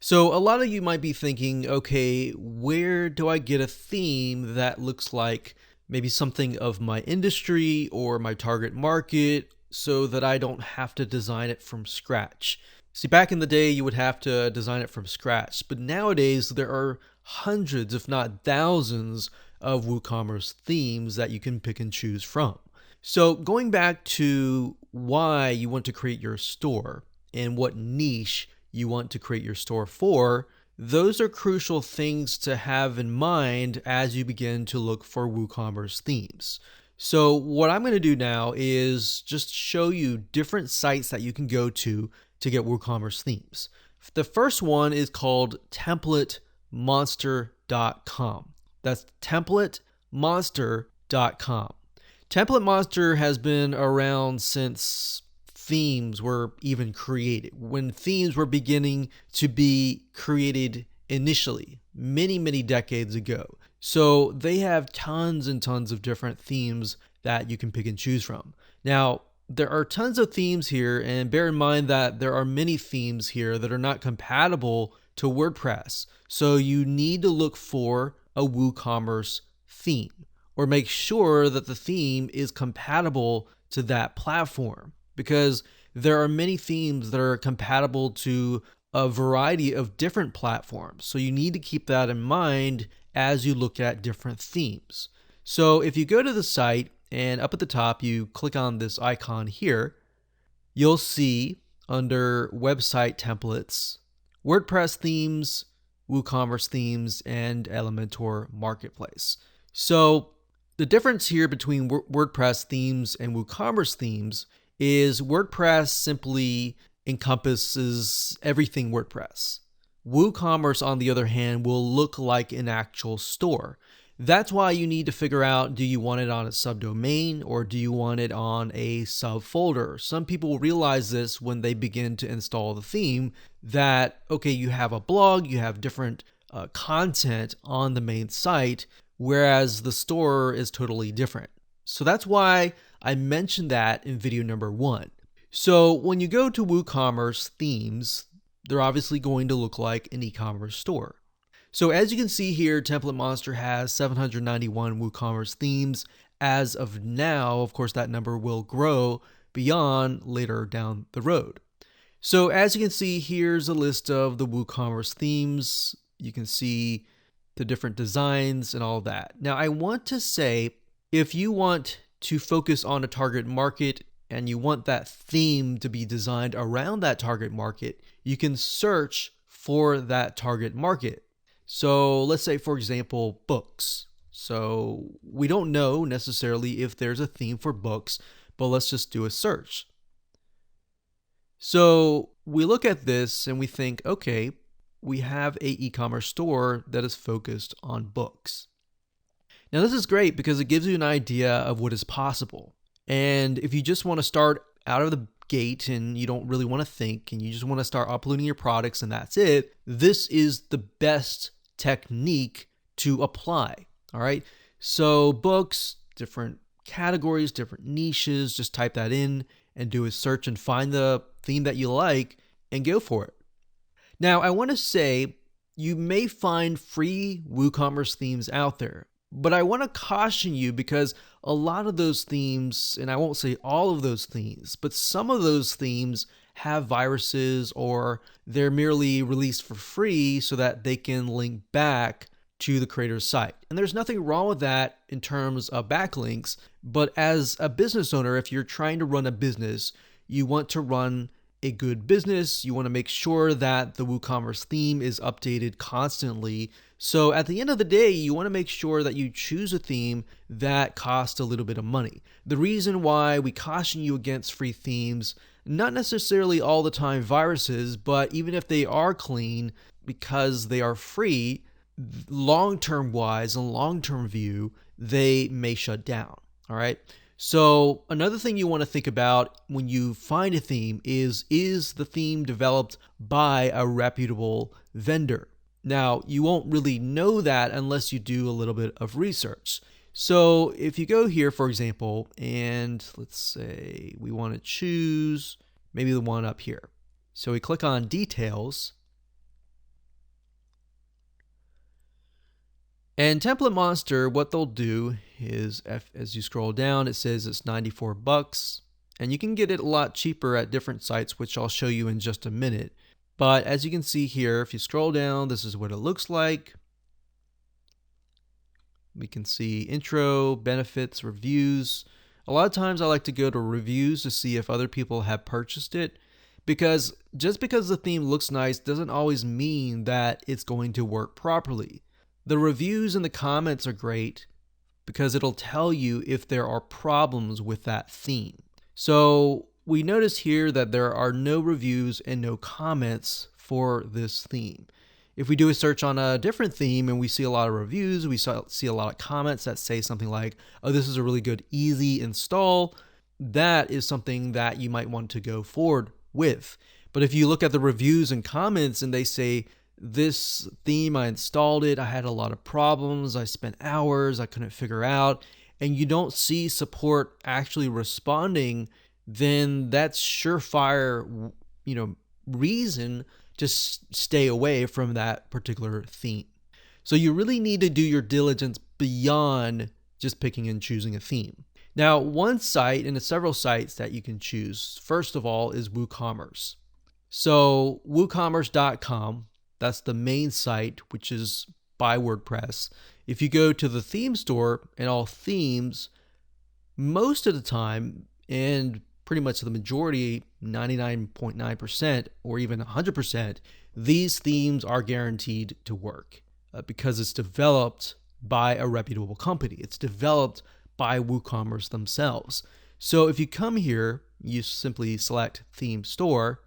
So a lot of you might be thinking, okay, where do I get a theme that looks like maybe something of my industry or my target market so that I don't have to design it from scratch? See, back in the day, you would have to design it from scratch, but nowadays there are hundreds, if not thousands, of WooCommerce themes that you can pick and choose from. So going back to why you want to create your store and what niche you want to create your store for, those are crucial things to have in mind as you begin to look for WooCommerce themes. So what I'm going to do now is just show you different sites that you can go to get WooCommerce themes. The first one is called templatemonster.com. That's templatemonster.com. Template Monster has been around since themes were even created, when themes were beginning to be created initially, many decades ago. So they have tons and tons of different themes that you can pick and choose from. Now, there are tons of themes here, and bear in mind that there are many themes here that are not compatible to WordPress. So you need to look for a WooCommerce theme, or make sure that the theme is compatible to that platform, because there are many themes that are compatible to a variety of different platforms. So you need to keep that in mind as you look at different themes. So if you go to the site and up at the top, you click on this icon here, you'll see under website templates, WordPress themes, WooCommerce themes, and Elementor Marketplace. So the difference here between WordPress themes and WooCommerce themes is WordPress simply encompasses everything WordPress. WooCommerce, on the other hand, will look like an actual store. That's why you need to figure out, do you want it on a subdomain or do you want it on a subfolder? Some people realize this when they begin to install the theme, that, okay, you have a blog, you have different content on the main site, whereas the store is totally different. So that's why I mentioned that in video number 1. So when you go to WooCommerce themes, they're obviously going to look like an e-commerce store. So as you can see here, Template Monster has 791 WooCommerce themes as of now. Of course, that number will grow beyond later down the road. So as you can see, here's a list of the WooCommerce themes. You can see the different designs and all of that. Now, I want to say, if you want to focus on a target market and you want that theme to be designed around that target market, you can search for that target market. So let's say, for example, books. So we don't know necessarily if there's a theme for books, but let's just do a search. So we look at this and we think, okay, we have an e-commerce store that is focused on books. Now this is great because it gives you an idea of what is possible. And if you just want to start out of the gate and you don't really want to think and you just want to start uploading your products and that's it, this is the best technique to apply. All right. So books, different categories, different niches, just type that in and do a search and find the theme that you like and go for it. Now, I want to say you may find free WooCommerce themes out there, but I want to caution you because a lot of those themes, and I won't say all of those themes, but some of those themes have viruses or they're merely released for free so that they can link back to the creator's site. And there's nothing wrong with that in terms of backlinks, but as a business owner, if you're trying to run a business, you want to run a good business. You want to make sure that the WooCommerce theme is updated constantly. So at the end of the day, you want to make sure that you choose a theme that costs a little bit of money. The reason why we caution you against free themes, not necessarily all the time viruses, but even if they are clean, because they are free, long-term wise and long-term view, they may shut down. All right. So another thing you want to think about when you find a theme is the theme developed by a reputable vendor? Now, you won't really know that unless you do a little bit of research. So if you go here, for example, and let's say we want to choose maybe the one up here. So we click on details. And Template Monster, what they'll do is, as you scroll down, it says it's $94. And you can get it a lot cheaper at different sites, which I'll show you in just a minute. But as you can see here, if you scroll down, this is what it looks like. We can see intro, benefits, reviews. A lot of times I like to go to reviews to see if other people have purchased it, because just because the theme looks nice doesn't always mean that it's going to work properly. The reviews and the comments are great because it'll tell you if there are problems with that theme. So we notice here that there are no reviews and no comments for this theme. If we do a search on a different theme and we see a lot of reviews, we see a lot of comments that say something like, oh, this is a really good, easy install, that is something that you might want to go forward with. But if you look at the reviews and comments and they say, this theme, I installed it, I had a lot of problems, I spent hours, I couldn't figure out, and you don't see support actually responding, then that's surefire, reason to stay away from that particular theme. So you really need to do your diligence beyond just picking and choosing a theme. Now, one site, and several sites that you can choose, first of all, is WooCommerce. So WooCommerce.com, that's the main site, which is by WordPress. If you go to the theme store and all themes, most of the time, and pretty much the majority, 99.9% or even 100%, these themes are guaranteed to work because it's developed by a reputable company. It's developed by WooCommerce themselves. So if you come here, you simply select Theme Store,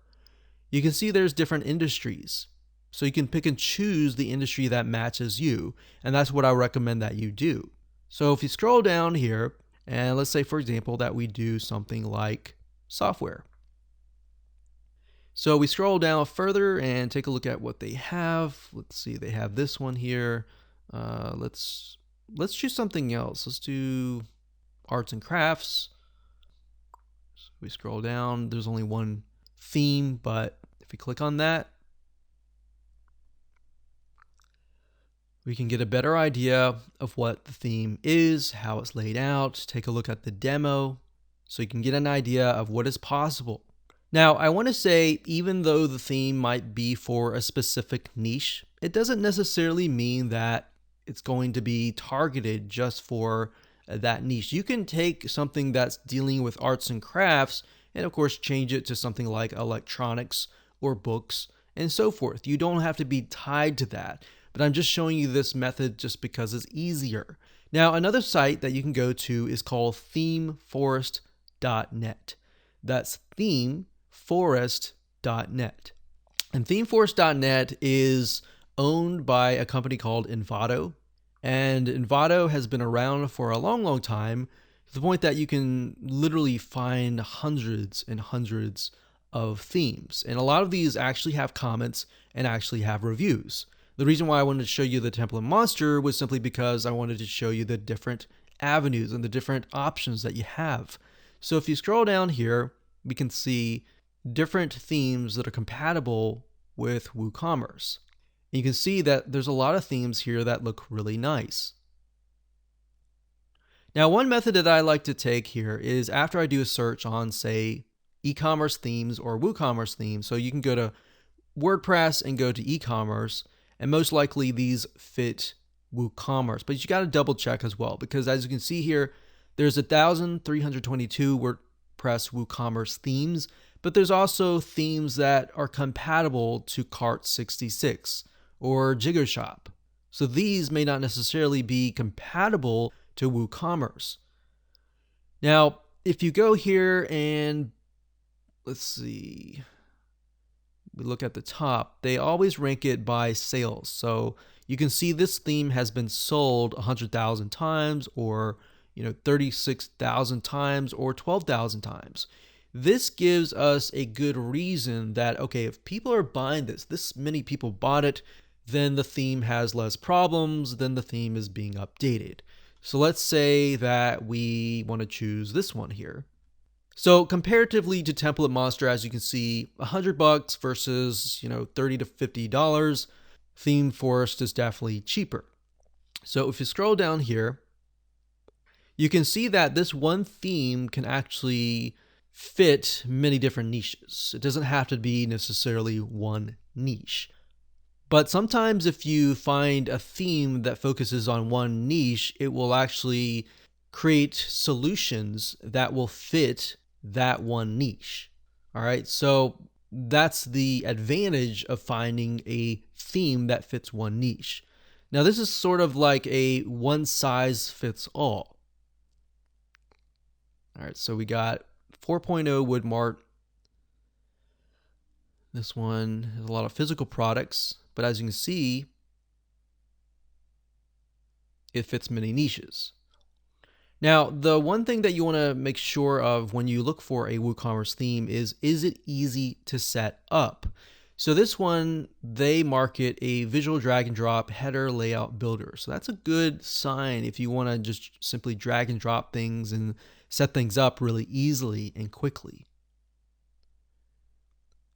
you can see there's different industries. So you can pick and choose the industry that matches you, and that's what I recommend that you do. So if you scroll down here, and let's say, for example, that we do something like software. So we scroll down further and take a look at what they have. Let's see, they have this one here. Let's choose something else. Let's do arts and crafts. So we scroll down. There's only one theme, but if we click on that, we can get a better idea of what the theme is, how it's laid out, take a look at the demo, so you can get an idea of what is possible. Now, I want to say, even though the theme might be for a specific niche, it doesn't necessarily mean that it's going to be targeted just for that niche. You can take something that's dealing with arts and crafts and, of course, change it to something like electronics or books and so forth. You don't have to be tied to that. But I'm just showing you this method just because it's easier. Now, another site that you can go to is called themeforest.net. That's themeforest.net. And themeforest.net is owned by a company called Envato. And Envato has been around for a long, long time, to the point that you can literally find hundreds and hundreds of themes. And a lot of these actually have comments and actually have reviews. The reason why I wanted to show you the Template Monster was simply because I wanted to show you the different avenues and the different options that you have. So if you scroll down here, we can see different themes that are compatible with WooCommerce. And you can see that there's a lot of themes here that look really nice. Now, one method that I like to take here is after I do a search on, say, e-commerce themes or WooCommerce themes, so you can go to WordPress and go to e-commerce, and most likely these fit WooCommerce, but you got to double check as well, because as you can see here, there's 1,322 WordPress WooCommerce themes, but there's also themes that are compatible to Cart66 or Jigoshop. So these may not necessarily be compatible to WooCommerce. Now, if you go here and let's see, we look at the top, they always rank it by sales. So you can see this theme has been sold 100,000 times, or 36,000 times, or 12,000 times. This gives us a good reason that, okay, if people are buying this many people bought it, then the theme has less problems, then the theme is being updated. So let's say that we want to choose this one here. So comparatively to Template Monster, as you can see, $100 versus $30 to $50, Theme Forest is definitely cheaper. So if you scroll down here, you can see that this one theme can actually fit many different niches. It doesn't have to be necessarily one niche. But sometimes if you find a theme that focuses on one niche, it will actually create solutions that will fit that one niche. All right, so that's the advantage of finding a theme that fits one niche. Now, this is sort of like a one size fits all. All right, so we got 4.0 Woodmart. This one has a lot of physical products, but as you can see, it fits many niches. Now, the one thing that you want to make sure of when you look for a WooCommerce theme is it easy to set up? So this one, they market a visual drag and drop header layout builder. So that's a good sign if you want to just simply drag and drop things and set things up really easily and quickly.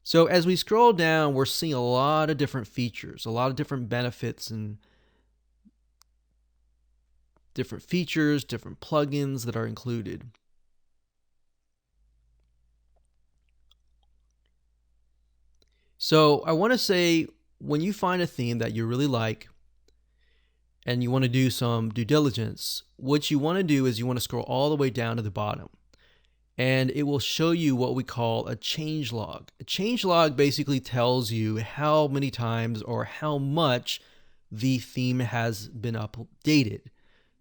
So as we scroll down, we're seeing a lot of different features, a lot of different benefits and different features, different plugins that are included. So I want to say, when you find a theme that you really like and you want to do some due diligence, what you want to do is you want to scroll all the way down to the bottom, and it will show you what we call a change log. A change log basically tells you how many times or how much the theme has been updated.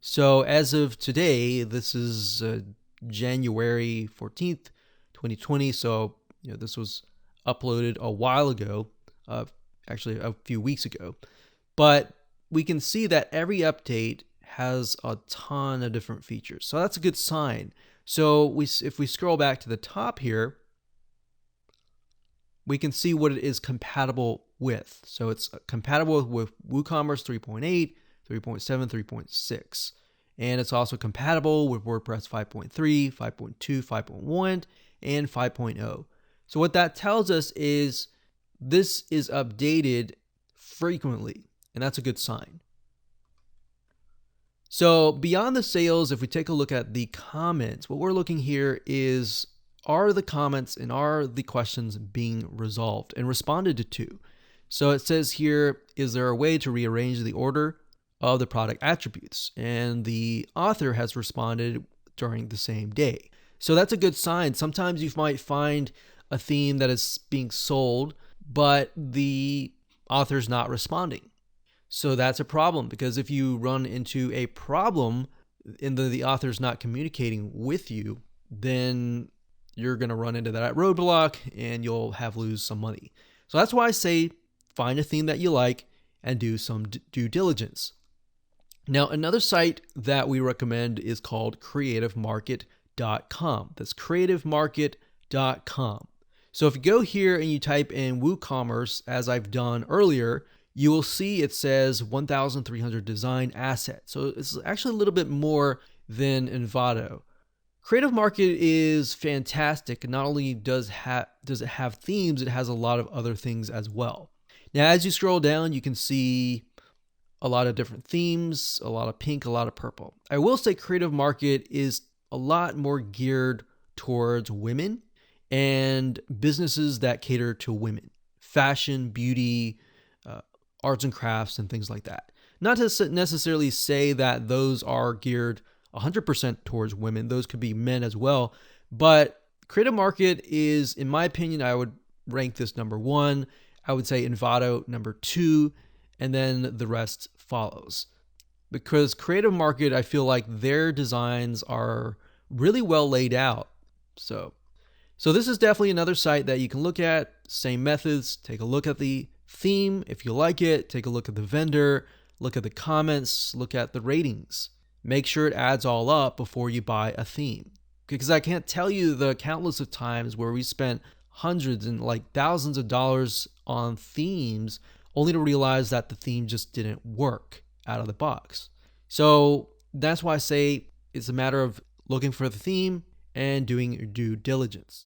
So as of today, this is January 14th, 2020. So this was uploaded a while ago, actually a few weeks ago. But we can see that every update has a ton of different features. So that's a good sign. So if we scroll back to the top here, we can see what it is compatible with. So it's compatible with WooCommerce 3.8, 3.7, 3.6. And it's also compatible with WordPress 5.3, 5.2, 5.1, and 5.0. So what that tells us is this is updated frequently, and that's a good sign. So beyond the sales, if we take a look at the comments, what we're looking here is, are the comments and are the questions being resolved and responded to? So it says here, is there a way to rearrange the order of the product attributes? And the author has responded during the same day. So that's a good sign. Sometimes you might find a theme that is being sold, but the author's not responding. So that's a problem, because if you run into a problem and the author's not communicating with you, then you're going to run into that roadblock and you'll lose some money. So that's why I say find a theme that you like and do some due diligence. Now, another site that we recommend is called creativemarket.com. That's creativemarket.com. So if you go here and you type in WooCommerce, as I've done earlier, you will see it says 1,300 design assets. So it's actually a little bit more than Envato. Creative Market is fantastic. Not only does it have themes, it has a lot of other things as well. Now, as you scroll down, you can see a lot of different themes, a lot of pink, a lot of purple. I will say Creative Market is a lot more geared towards women and businesses that cater to women, fashion, beauty, arts and crafts, and things like that. Not to necessarily say that those are geared 100% towards women. Those could be men as well. But Creative Market is, in my opinion, I would rank this number 1. I would say Envato number 2, and then the rest follows. Because Creative Market, I feel like their designs are really well laid out. So this is definitely another site that you can look at. Same methods. Take a look at the theme. If you like it, take a look at the vendor, look at the comments, look at the ratings. Make sure it adds all up before you buy a theme. Because I can't tell you the countless of times where we spent hundreds and thousands of dollars on themes only to realize that the theme just didn't work out of the box. So that's why I say it's a matter of looking for the theme and doing your due diligence.